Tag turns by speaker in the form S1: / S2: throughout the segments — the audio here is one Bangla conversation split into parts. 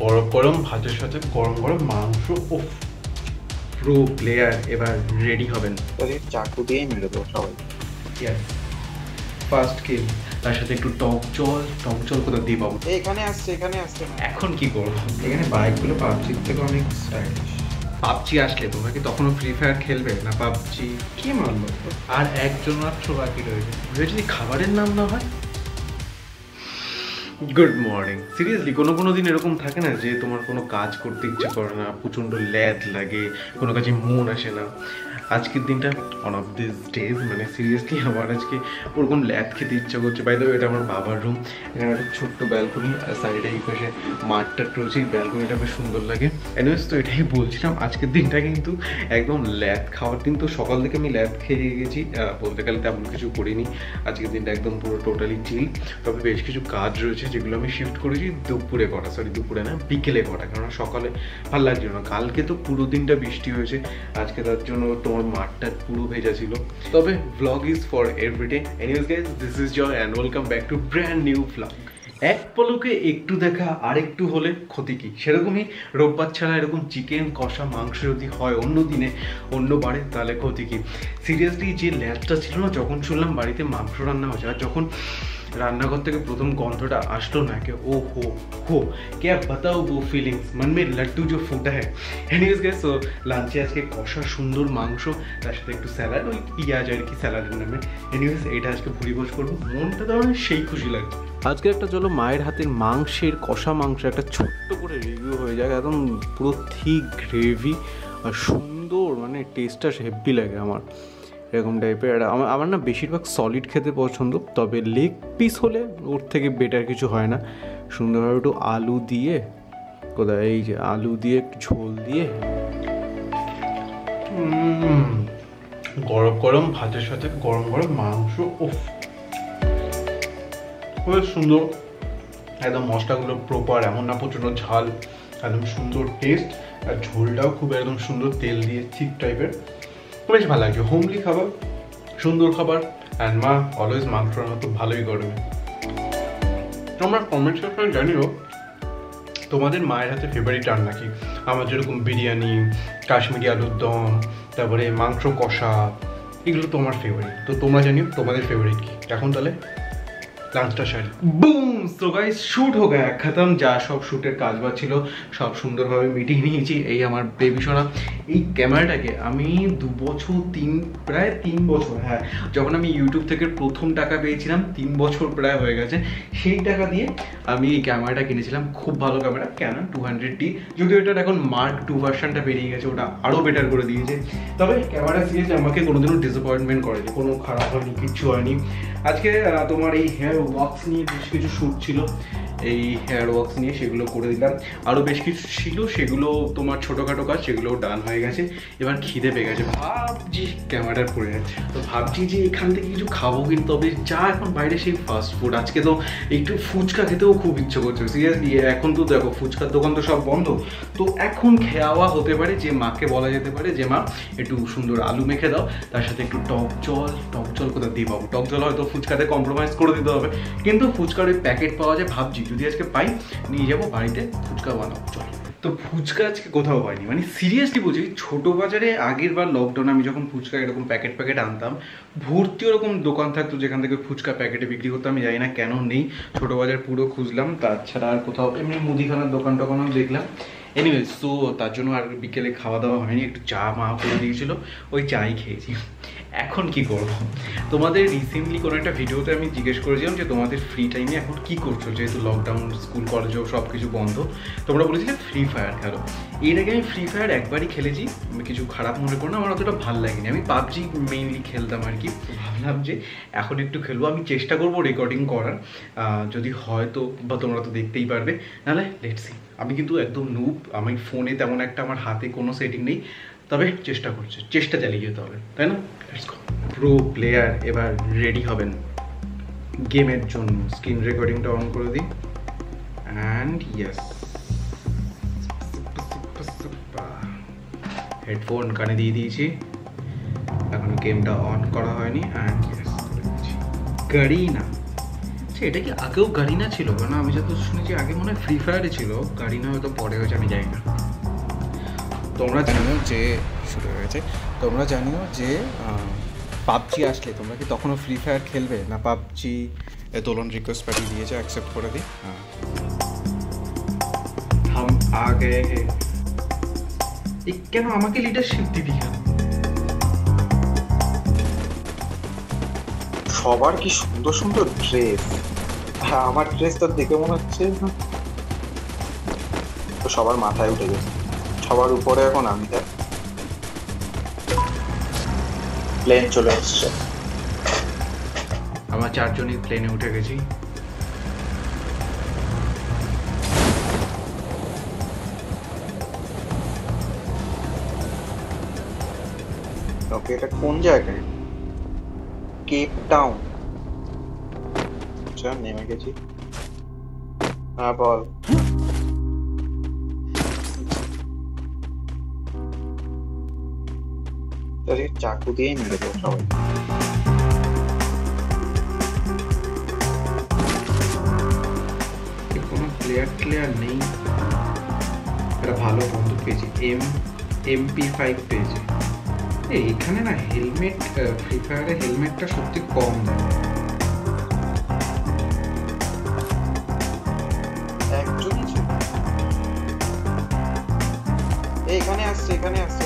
S1: গরম গরম ভাতের সাথে গরম গরম মাংস। ওফ, প্রো প্লেয়ার এবার রেডি হবেন।
S2: তাদের চাকু দিয়ে মেরে দেবো সবাই।
S1: ইয়েস, ফার্স্ট কিল। তার সাথে একটু টক জল কোথা দিয়ে পাবো?
S2: এখানে আসছে
S1: এখন কি করবো?
S2: এখানে বাইকগুলো পাবজির থেকে অনেক স্টাইলিশ।
S1: পাবজি আসলে তোমরা কি তখনও ফ্রি ফায়ার খেলবে না? পাবজি
S2: কি মারলো?
S1: আর একজন মাত্র বাকি রয়েছে, যদি খাবারের নাম না হয়। Good morning. সিরিয়াসলি কোনো দিন এরকম থাকে না যে তোমার কোনো কাজ করতে ইচ্ছে করে না, প্রচণ্ড ল্যাদ লাগে, কোনো কাজে মন আসে না? আজকের দিনটা ওয়ান অফ দিস ডেজ, মানে সিরিয়াসলি আমার আজকে ওরকম ল্যাদ খেতে ইচ্ছা করছে। বাই দ্য ওয়ে, এটা আমার বাবার রুম। এখানে একটা ছোট্ট ব্যালকনি, আর সাইডে এই পাশে মাঠটা রয়েছে। ব্যালকনিটা বেশ সুন্দর লাগে। এনিওয়েজ, তো এটাই বলছিলাম, আজকের দিনটা কিন্তু একদম ল্যাদ খাওয়ার দিন। তো সকাল থেকে আমি ল্যাদ খেয়ে গেছি, বলতে গেলে তেমন কিছু করিনি। আজকের দিনটা একদম পুরো টোটালি চিল। তবে বেশ কিছু কাজ রয়েছে যেগুলো আমি শিফট করেছি দুপুরে করা, দুপুরে না, বিকেলে করা, কারণ সকালে ভালো লাগছিল না। কালকে তো পুরো দিনটা বৃষ্টি হয়েছে, আজকে তার জন্য তোমার মাঠটা পুরো ভেজা ছিল। তবে vlog is for everyday. Anyways guys, this is Joy and welcome back to brand new vlog. এক পলকে একটু দেখা আর একটু হলে ক্ষতি কি? সেরকমই রোববার ছাড়া এরকম চিকেন কষা মাংস যদি হয় অন্য দিনে অন্য বারে, তাহলে ক্ষতি কি? সিরিয়াসলি যে ল্যাদটা ছিল না, যখন শুনলাম বাড়িতে মাংস রান্না হচ্ছে, আর যখন রান্নাঘর থেকে প্রথম গন্ধটা আসলো না, কে ও হো क्या बताओ वो फीलिंग्स, मन में लड्डू जो फूटा है। एनीवेज गाइस, सो লাঞ্চে আজকে কষা সুন্দর মাংস, তার সাথে একটু স্যালাড, ওই পেঁয়াজ আর কি স্যালাডের নামে। এনিওয়েজ, এটা আজকে ভুড়ি ভোজ করবো, মনটা তো আমার সেই খুশি লাগছে। আজকে একটা চলো মায়ের হাতের মাংসের কষা মাংস একটা ছোট্ট করে রিভিউ হয়ে যায়। একদম পুরো থিক গ্রেভি আর সুন্দর, মানে টেস্টটা হেভি লাগে আমার এরকম টাইপের। আর আমার না বেশিরভাগ সলিড খেতে পছন্দ, তবে লেগ পিস হলে ওর থেকে বেটার কিছু হয় না। সুন্দরভাবে একটু আলু দিয়ে, কোথায় এই যে আলু দিয়ে একটু ঝোল দিয়ে, গরম গরম ভাতের সাথে গরম গরম মাংস। ওফ, খুব সুন্দর। একদম মশলাগুলো প্রপার, এমন না প্রচণ্ড ঝাল, একদম সুন্দর টেস্ট। আর ঝোলটাও খুব একদম সুন্দর তেল দিয়ে ঠিক টাইপের, বেশ ভালো লাগছে। হোমলি খাবার, সুন্দর খাবার। অ্যান্ড মা অলওয়েজ মাংস রান্না তো ভালোই করবে। তোমরা কমেন্ট সেকশনে জানিও তোমাদের মায়ের হাতে ফেভারিট রান্না কি। আমার যেরকম বিরিয়ানি, কাশ্মীরি আলুর দম, তারপরে মাংস কষা, এগুলো তো আমার ফেভারিট। তো তোমরা জানিও তোমাদের ফেভারিট কি। এখন তাহলে লাঞ্চটা সারি। বুম! সো গাইস, শ্যুট হো গায়া খতম। যা সব শ্যুটের কাজ বাজ ছিল সব সুন্দরভাবে মিটিয়ে নিয়েছি। এই আমার বেবি সোনা। এই ক্যামেরাটাকে আমি প্রায় 3 বছর, হ্যাঁ, যখন আমি ইউটিউব থেকে প্রথম টাকা পেয়েছিলাম, 3 বছর প্রায় হয়ে গেছে, সেই টাকা দিয়ে আমি এই ক্যামেরাটা কিনেছিলাম। খুব ভালো ক্যামেরা, ক্যানন 200D। যদিও এটার এখন Mark II ভার্সনটা বেরিয়ে গেছে, ওটা আরও বেটার করে দিয়েছে। তবে ক্যামেরা সিরিজ আমাকে কোনোদিনও ডিসঅ্যাপয়েন্টমেন্ট করেনি, কোনো খারাপ হয়নি, কিচ্ছু হয়নি। আজকে তোমার এই হেয়ার ওয়াক্স নিয়ে বেশ কিছু শ্যুট ছিল, এই হেয়ার ওয়াক্স নিয়ে সেগুলো করে দিলাম। আরও বেশ কিছু ছিল, সেগুলো তোমার ছোটোখাটো কাজ, সেগুলো ডান হয়ে গেছে। এবার খিদে পেয়ে গেছে, ভাবছি ক্যামেরার পড়ে গেছে, তো ভাবছি যে এখান থেকে কিছু খাবো। কিন্তু তবে যা এখন বাইরে সেই ফাস্ট ফুড, আজকে তো একটু ফুচকা খেতেও খুব ইচ্ছে করছে সিরিয়াসলি। এখন তো দেখো ফুচকার দোকান তো সব বন্ধ, তো এখন খাওয়া হতে পারে যে মাকে বলা যেতে পারে যে মা একটু সুন্দর আলু মেখে দাও, তার সাথে একটু টক জল কোথা দিয়ে পাবো? টক জল হয়তো ফুচকাতে কম্প্রোমাইজ করে দিতে হবে, কিন্তু ফুচকার ওই প্যাকেট পাওয়া যায়। ভাবছি যদি আজকে পাই নিয়ে যাবো বাড়িতে, ফুচকা বানাবো। চল। তো ফুচকা আজকে কোথাও পাইনি, মানে সিরিয়াসলি বলছি, ছোটো বাজারে আগের বার লকডাউনে আমি যখন ফুচকা এরকম প্যাকেট আনতাম, ভর্তি ওরকম দোকান থাকতো যেখান থেকে ফুচকা প্যাকেটে বিক্রি করতাম। আমি জানি না কেন নেই, ছোটো বাজার পুরো খুঁজলাম, তাছাড়া আর কোথাও এমনি মুদিখানার দোকান টোকানও দেখলাম। এনিওয়েজ, তো তার জন্য আর বিকেলে খাওয়া দাওয়া হয়নি, একটু চা মা করে দিয়েছিল, ওই চাই খেয়েছি। এখন কি করবো? তোমাদের রিসেন্টলি কোনো একটা ভিডিওতে আমি জিজ্ঞেস করেছিলাম যে তোমাদের ফ্রি টাইমে এখন কি করছো, যেহেতু লকডাউন, স্কুল কলেজও সব কিছু বন্ধ। তোমরা বলেছিলে ফ্রি ফায়ার খেলো। এর আগে আমি ফ্রি ফায়ার একবারই খেলেছি, কিছু খারাপ মনে করো না, আমার অতটা ভালো লাগেনি। আমি পাবজি মেইনলি খেলতাম আর কি। ভাবলাম যে এখন একটু খেলবো, আমি চেষ্টা করবো রেকর্ডিং করার, যদি হয় তো, বা তোমরা তো দেখতেই পারবে, নাহলে লেটস সি। আমি কিন্তু একদম নুব, আমি ফোনে তেমন একটা আমার হাতে কোনো সেটিং নেই, তবে চেষ্টা চালিয়ে যেতে হবে, তাই না? প্রো প্লেয়ার এবার রেডি হবেন গেমের জন্য। স্ক্রিন রেকর্ডিংটা অন করে দিই, অ্যান্ড ইয়েস, হেডফোন কানে দিয়ে দিয়েছি, এখন গেমটা অন করা হয়নি, অ্যান্ড ইয়েস, গাড়ি না আচ্ছা, এটা কি আগেও গারিনা ছিল? কারণ আমি যত শুনেছি আগে মনে হয় ফ্রি ফায়ারে ছিল, গারিনা হয়তো পরে হয়েছে, আমি জানি না। তোমরা
S3: জানিও যে শুরু হয়ে গেছে। তোমরা জানিও যে পাবজি আসলে তোমরা কি তখনও ফ্রি ফায়ার খেলবে না? পাবজি দোলন রিকোয়েস্ট পাঠিয়ে দিয়েছে, অ্যাকসেপ্ট করে দিই। হ্যাঁ,
S1: हम आ गए हैं। কেন আমাকে লিডারশিপ দিবি কেন?
S2: সবার কি সুন্দর সুন্দর ড্রেস। আমার ড্রেসটা দেখে মনে হচ্ছে তো সবার মাথায় উঠে গেছে। সবার উপরে এখন আমি থাকি। প্লেন চলে এসছে।
S1: আমরা চারজনই প্লেনে উঠে গেছি।
S2: ওকে, এটা কোন জায়গায়? Cape Town. আচ্ছা, নেমে গেছি। হ্যাঁ, বল। তাহলে চাকু দিয়েই মেরে দেবো সবাই।
S1: কোনো প্লেয়ার নেই। একটা ভালো বন্দুক পেয়েছি, MP5 পেয়েছি। এখানে না হেলমেট, ফ্রি ফায়ারে হেলমেটটা সত্যি কম দেয়।
S2: একজনই ছিল। এখানে আসছে, এখানে আসছে।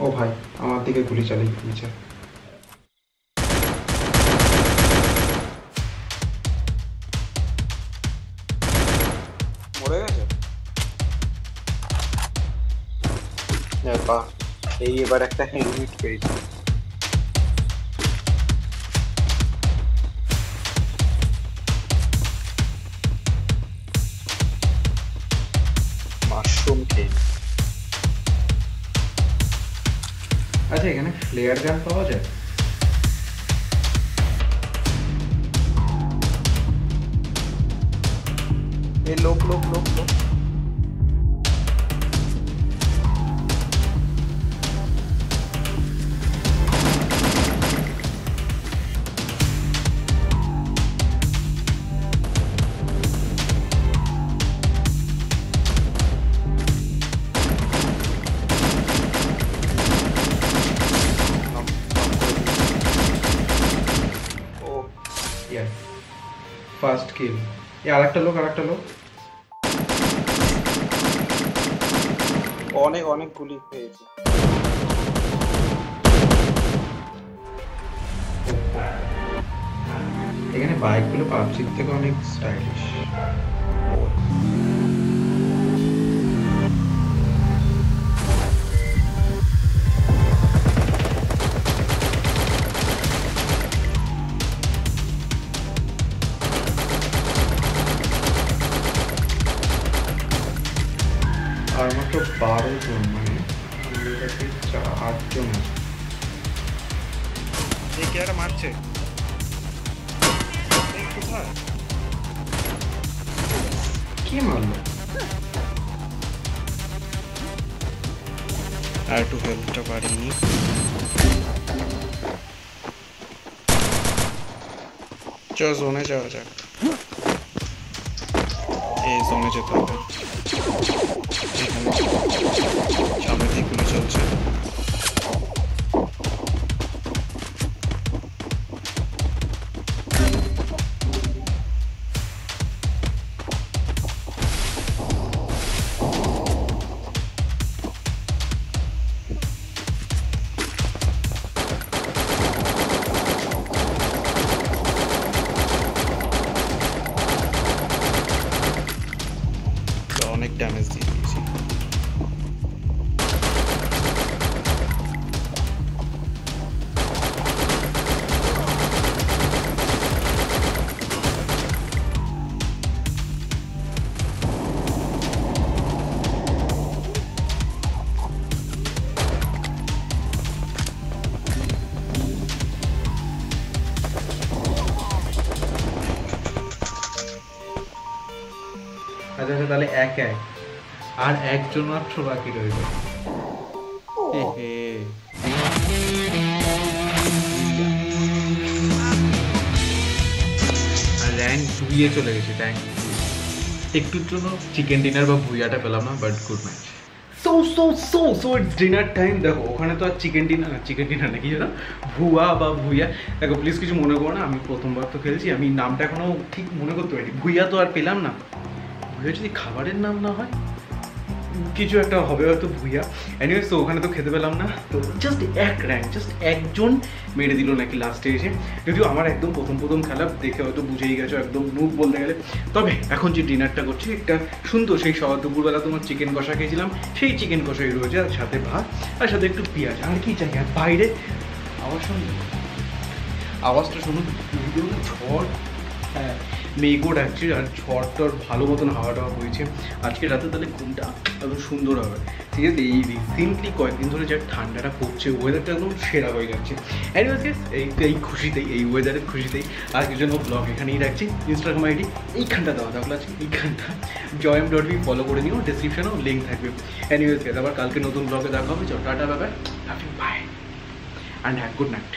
S1: ও ভাই, আমার দিকে গুলি চালিয়ে দিয়েছে।
S2: মরে গেছে। বাহ, এই এবার একটা হেলমেট পেয়েছি। মাশরুম খেয়ে।
S1: আচ্ছা, এখানে ফ্লেয়ার গান পাওয়া যায়?
S2: এই লোক লোক লোক লোক
S1: ফার্স্ট কিল। আরেকটা লোক।
S2: অনেক অনেক গুলি পেয়েছে।
S1: এখানে বাইকগুলো পাবজির থেকে অনেক স্টাইলিশ। আর মাত্র 12 জন, মানে আমাদের কাছে 8 জন আছে।
S3: এই কেয়ারা মারছে কোথায়?
S1: কে মারলো?
S3: আর একটু হেল্পটা পারিনি। চল জোনে যাওয়া যাক। এই জোনে যেতে হবে। সামনে দিকে গুলি চলছে। অনেক ড্যামেজ দিয়ে দিয়েছি।
S1: এক আর একজন মাত্র বাকি রইল। আর র্যাঙ্ক 2-এ চলে গেছে, র্যাঙ্ক 2। একটুর জন্য চিকেন ডিনার বা ভুইয়াটা পেলাম না, but good match. So it's dinner time. দেখো ওখানে তো আর চিকেন ডিনার নাকি যেন ভুয়া বা ভুইয়া। দেখো প্লিজ কিছু মনে করো না, আমি প্রথমবার তো খেলছি, আমি নামটা এখনও ঠিক মনে করতে পারি। ভুইয়া তো আর পেলাম না, ভুইয়া যদি খাবারের নাম না হয় কিছু একটা হবে হয়তো ভুইয়া। এনিওয়েজ তো ওখানে তো খেতে পেলাম না, তো জাস্ট এক র্যাঙ্ক, জাস্ট একজন মেরে দিল নাকি লাস্টে এসে। যদিও আমার একদম প্রথম খেলা, দেখে হয়তো বুঝেই গেছো, একদম নুব বলতে গেলে। তবে এখন যে ডিনারটা করছি একটা সুন্দর, সেই দুপুরবেলা তোমার চিকেন কষা খেয়েছিলাম, সেই চিকেন কষাই রয়েছে, আর সাথে ভাত, আর সাথে একটু পেঁয়াজ, আর কি চাই। আর বাইরে আওয়াজটা শুনুন, ঝড়, হ্যাঁ মেঘও ডাকছে, আর ঝড়টার ভালো মতন হাওয়া টাওয়া বইছে। আজকে রাতে তাহলে ঘুমটা একদম সুন্দর হবে। ঠিক আছে, এই রিসেন্টলি কয়েকদিন ধরে যা ঠান্ডাটা পড়ছে, ওয়েদারটা একদম সেরা হয়ে যাচ্ছে। অ্যানিওয়েজ এই খুশিতেই, এই ওয়েদারের খুশিতেই আজকের জন্য ব্লগ এখানেই রাখছি। ইনস্টাগ্রাম আইডি এইখানটা দেওয়া থাকলে আছে, এইখানটা joym.v ফলো করে নিও, ডিসক্রিপশনেও লিঙ্ক থাকবে। অ্যানিওয়েজ আবার কালকে নতুন ব্লগে দেখা হবে। চল tata, bye bye, bye and have good night.